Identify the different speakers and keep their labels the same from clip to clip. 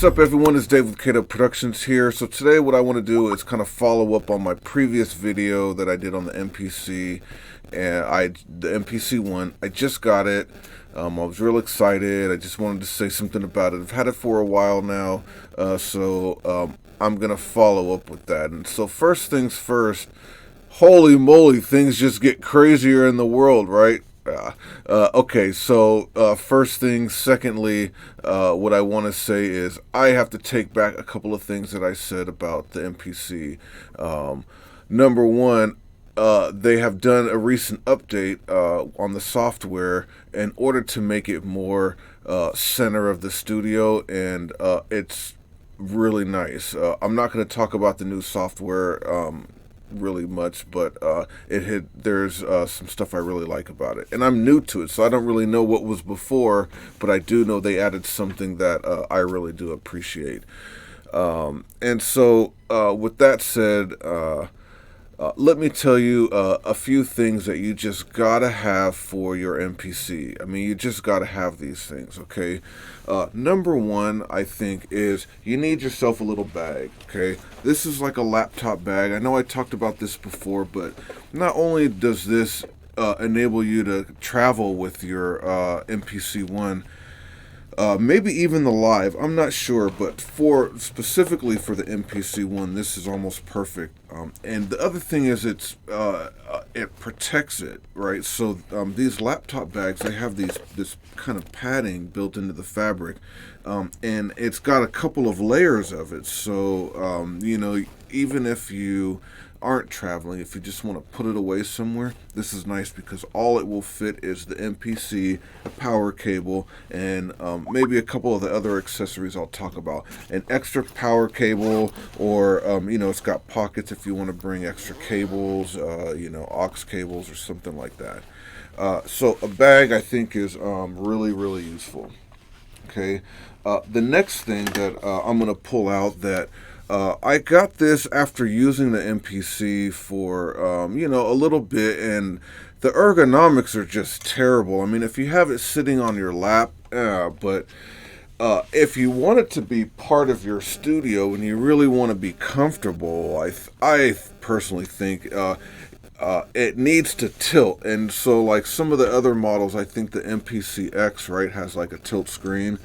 Speaker 1: What's up, everyone? It's Dave with K-Dubb Productions here. So today what I want to do is kind of follow up on my previous video that I did on the MPC. And the MPC one, I just got it. I was real excited. I just wanted to say something about it. I've had it for a while now, so I'm going to follow up with that. And so first things first, holy moly, things just get crazier in the world, right? Okay, so first thing, secondly, what I want to say is I have to take back a couple of things that I said about the MPC. Number one, they have done a recent update on the software in order to make it more center of the studio, and it's really nice. I'm not going to talk about the new software really much, but there's some stuff I really like about it, and I'm new to it, so I don't really know what was before, but I do know they added something that I really do appreciate. And so with that said, let me tell you a few things that you just gotta have for your MPC. I mean, you just gotta have these things, okay? Number one, I think, is you need yourself a little bag, okay? This is like a laptop bag. I know I talked about this before, but not only does this enable you to travel with your MPC one, maybe even the Live, I'm not sure, but specifically for the MPC one, this is almost perfect. And the other thing is it protects it, right? So these laptop bags, they have this kind of padding built into the fabric, and it's got a couple of layers of it. So you know, even if you aren't traveling, if you just want to put it away somewhere, this is nice because all it will fit is the MPC, a power cable, and maybe a couple of the other accessories I'll talk about. An extra power cable, or you know, it's got pockets if you want to bring extra cables, you know, aux cables or something like that. So a bag, I think, is really, really useful. Okay, the next thing that I'm going to pull out that I got this after using the MPC for, you know, a little bit, and the ergonomics are just terrible. I mean, if you have it sitting on your lap, but if you want it to be part of your studio and you really want to be comfortable, I personally think it needs to tilt. And so, like some of the other models, I think the MPC X, right, has like a tilt screen.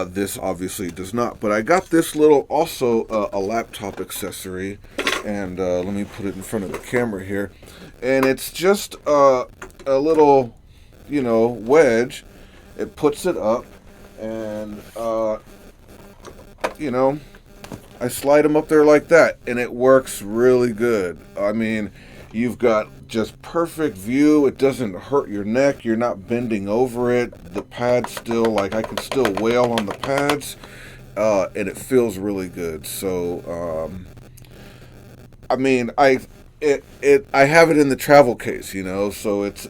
Speaker 1: This obviously does not, but I got this little, also a laptop accessory, and let me put it in front of the camera here, and it's just a little, you know, wedge. It puts it up, and you know, I slide them up there like that, and it works really good. I mean, you've got just perfect view. It doesn't hurt your neck. You're not bending over it. The pads still, like, I can still wail on the pads, and it feels really good. So, I mean, I have it in the travel case, you know, so it's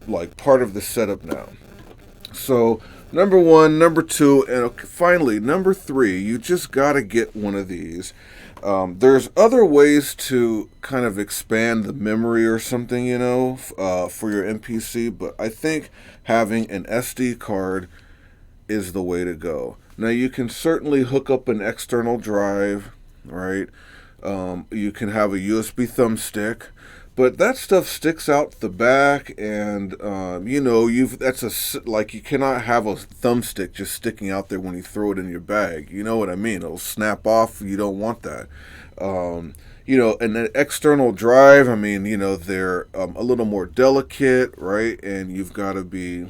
Speaker 1: like part of the setup now. So, number one, number two, and finally, number three, you just gotta get one of these. There's other ways to kind of expand the memory or something, you know, for your MPC, but I think having an SD card is the way to go. Now, you can certainly hook up an external drive, right? You can have a USB thumbstick, but that stuff sticks out the back, and you know, like, you cannot have a thumbstick just sticking out there when you throw it in your bag. You know what I mean? It'll snap off. You don't want that. You know, and an external drive, I mean, you know, they're a little more delicate, right? And you've got to be,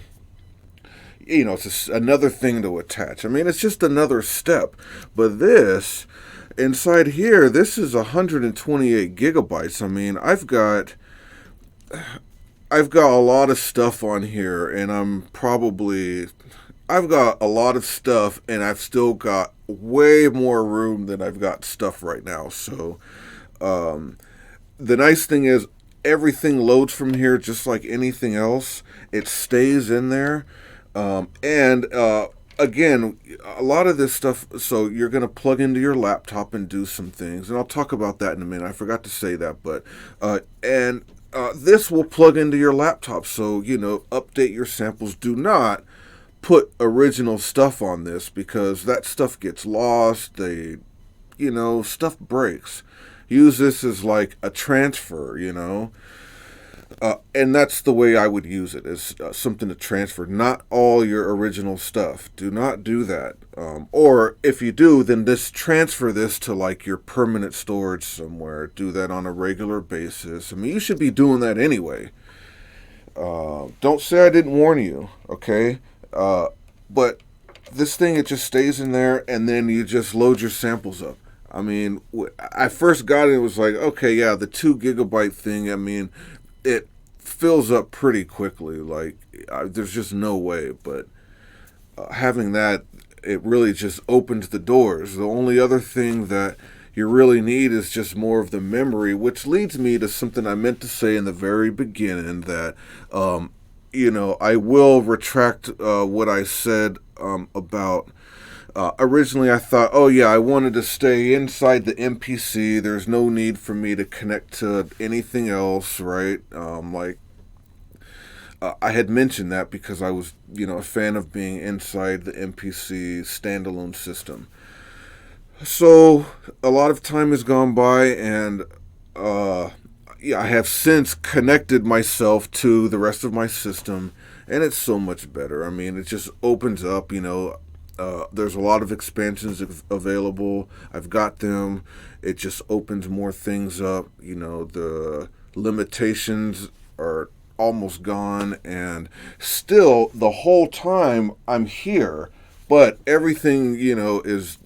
Speaker 1: you know, it's just another thing to attach. I mean, it's just another step. But this, inside here, this is 128 gigabytes. I mean, I've got a lot of stuff on here, and I've got a lot of stuff, and I've still got way more room than I've got stuff right now. So the nice thing is everything loads from here just like anything else. It stays in there, and again, a lot of this stuff, so you're going to plug into your laptop and do some things, and I'll talk about that in a minute. I forgot to say that, but this will plug into your laptop, so, you know, update your samples. Do not put original stuff on this because that stuff gets lost. Stuff breaks. Use this as like a transfer, and that's the way I would use it, is something to transfer, not all your original stuff. Do not do that. Or if you do, then just transfer this to like your permanent storage somewhere. Do that on a regular basis. I mean, you should be doing that anyway. Don't say I didn't warn you, okay? But this thing, it just stays in there, and then you just load your samples up. I mean, I first got it was like, okay, yeah, the 2 gigabyte thing, I mean, it fills up pretty quickly. Like, there's just no way. But having that, it really just opens the doors. The only other thing that you really need is just more of the memory, which leads me to something I meant to say in the very beginning, that, I will retract what I said about... originally I thought, oh yeah, I wanted to stay inside the MPC. There's no need for me to connect to anything else, right? I had mentioned that because I was, a fan of being inside the MPC standalone system. So a lot of time has gone by, and I have since connected myself to the rest of my system, and it's so much better. I mean, it just opens up, there's a lot of expansions available. I've got them. It just opens more things up. The limitations are almost gone, and still the whole time I'm here, but everything, is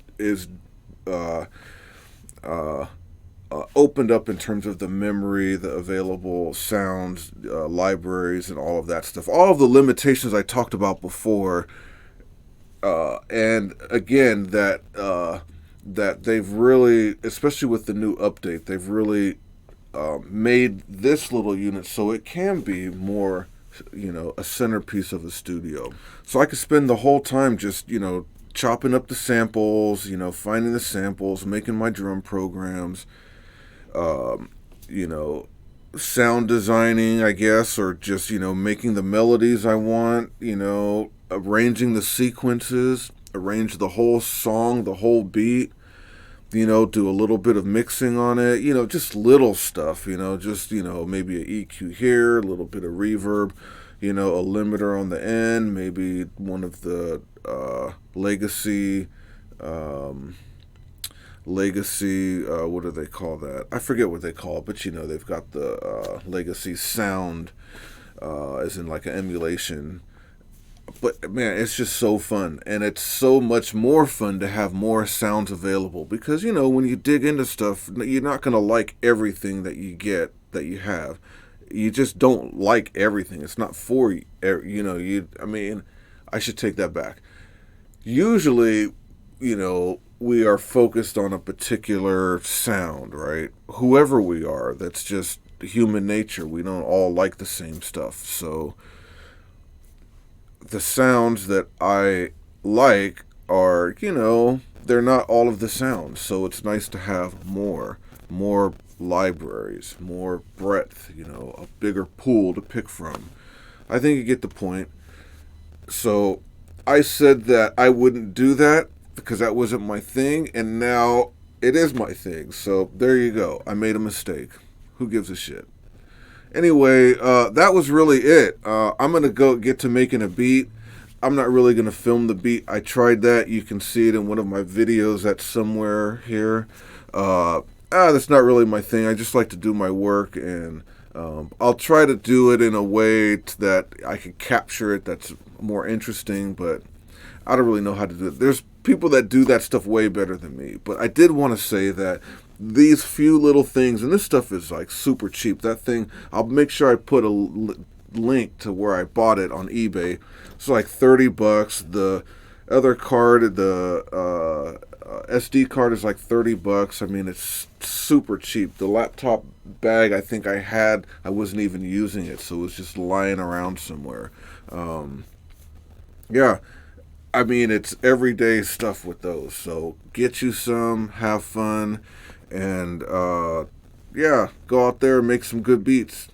Speaker 1: opened up in terms of the memory, the available sounds, libraries, and all of that stuff. All of the limitations I talked about before. And again, that they've really, especially with the new update, they've really made this little unit so it can be more, a centerpiece of the studio. So I could spend the whole time just, chopping up the samples, finding the samples, making my drum programs, sound designing, I guess, or just, making the melodies I want, arranging the sequences, arrange the whole song, the whole beat, do a little bit of mixing on it, just little stuff, just, maybe an EQ here, a little bit of reverb, a limiter on the end, maybe one of the legacy, what do they call that? I forget what they call it, but they've got the legacy sound, as in like an emulation. But man, it's just so fun, and it's so much more fun to have more sounds available, because when you dig into stuff, you're not going to like everything that you get, that you have. You just don't like everything. It's not for you. I should take that back. Usually, we are focused on a particular sound, right? Whoever we are, that's just human nature. We don't all like the same stuff. So the sounds that I like are, they're not all of the sounds. So it's nice to have more libraries, more breadth, a bigger pool to pick from. I think you get the point. So I said that I wouldn't do that because that wasn't my thing, and now it is my thing. So there you go. I made a mistake. Who gives a shit? Anyway, that was really it. I'm going to go get to making a beat. I'm not really going to film the beat. I tried that. You can see it in one of my videos that's somewhere here. That's not really my thing. I just like to do my work, and I'll try to do it in a way that I can capture it that's more interesting, but I don't really know how to do it. There's people that do that stuff way better than me, but I did want to say that these few little things, and this stuff is like super cheap. That thing, I'll make sure I put a link to where I bought it on eBay. It's like $30. The other card, the SD card, is like $30. I mean, it's super cheap. The laptop bag I think I wasn't even using it, so it was just lying around somewhere. Yeah, I mean, it's everyday stuff with those. So get you some, have fun, and yeah, go out there and make some good beats.